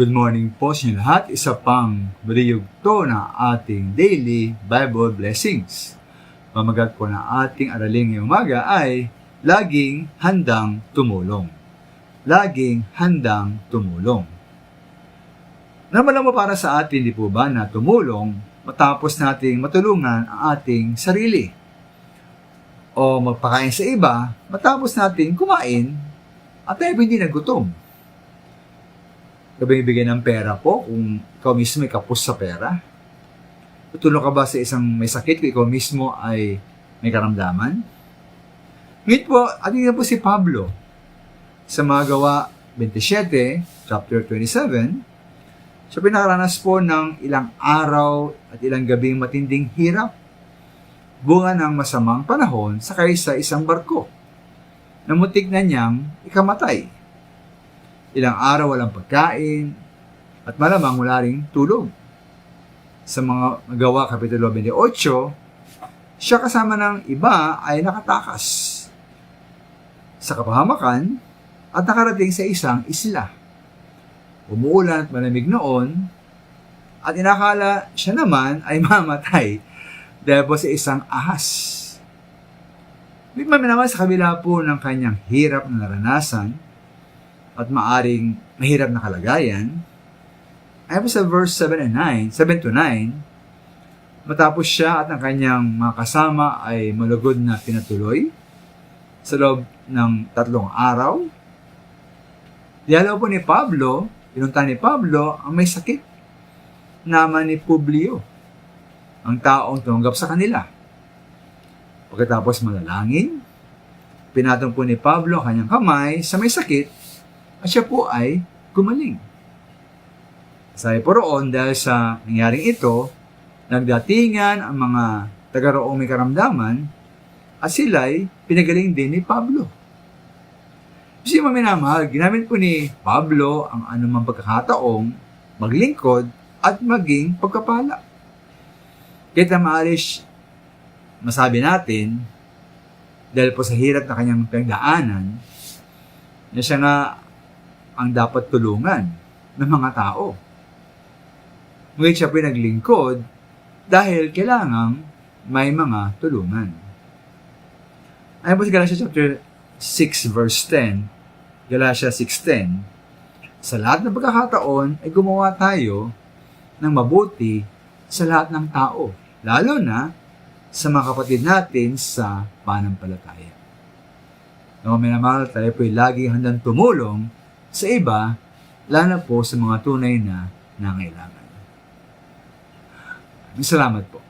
Good morning po sa inyo lahat. Isa pang baliyugto na ating daily Bible blessings. Pamagat po na ating aralin ngayong umaga ay laging handang tumulong. Laging handang tumulong. Naman mo para sa atin, di po ba, na tumulong matapos nating matulungan ang ating sarili? O magpakain sa iba matapos nating kumain at tayo hindi nagutom? Bibigyan ng pera po kung ikaw mismo ay kapos sa pera? Tutulong ka ba sa isang may sakit kung ikaw mismo ay may karamdaman? Ngayon po, atin na po si Pablo sa mga Gawa 27, chapter 27. Siya pinakaranas po ng ilang araw at ilang gabing matinding hirap. Bunga ng masamang panahon sakay sa isang barko na muntik na niyang ikamatay. Ilang araw walang pagkain, at malamang wala ring tulog. Sa mga Gawa Kapitulo 28, siya kasama ng iba ay nakatakas sa kapahamakan at nakarating sa isang isla. Umuulan at malamig noon, at inakala siya naman ay mamatay dahil po sa isang ahas. Bigman naman sa kabila po ng kanyang hirap na naranasan, at maaring mahirap na kalagayan, ay po sa verse 7 to 9, matapos siya at ang kanyang mga kasama ay malugod na pinatuloy sa loob ng 3 araw. Diyalaw po ni Pablo, pinunta ni Pablo ang may sakit, naman ni Publio, ang taong tumanggap sa kanila. Pagkatapos malalangin, pinatong po ni Pablo ang kanyang kamay sa may sakit, at siya po ay gumaling. Sabi po roon, dahil sa nangyaring ito, nagdatingan ang mga taga-roong may karamdaman at sila'y pinagaling din ni Pablo. Kasi minamahal, ginamit po ni Pablo ang anumang pagkakataong maglingkod at maging pagkapala. Kahit na maalis, masabi natin, dahil po sa hirap na kanyang pagdaanan, na siya nga ang dapat tulungan ng mga tao. Ngunit siya pinaglingkod dahil kailangang may mga tulungan. Ayon po sa Galatia chapter 6 verse 10, Galatia 6:10, sa lahat ng pagkakataon ay gumawa tayo ng mabuti sa lahat ng tao, lalo na sa mga kapatid natin sa pananampalataya. Mga minamahal, tayo po ay laging handang tumulong sa iba, lalo po sa mga tunay na nangailangan. Salamat po.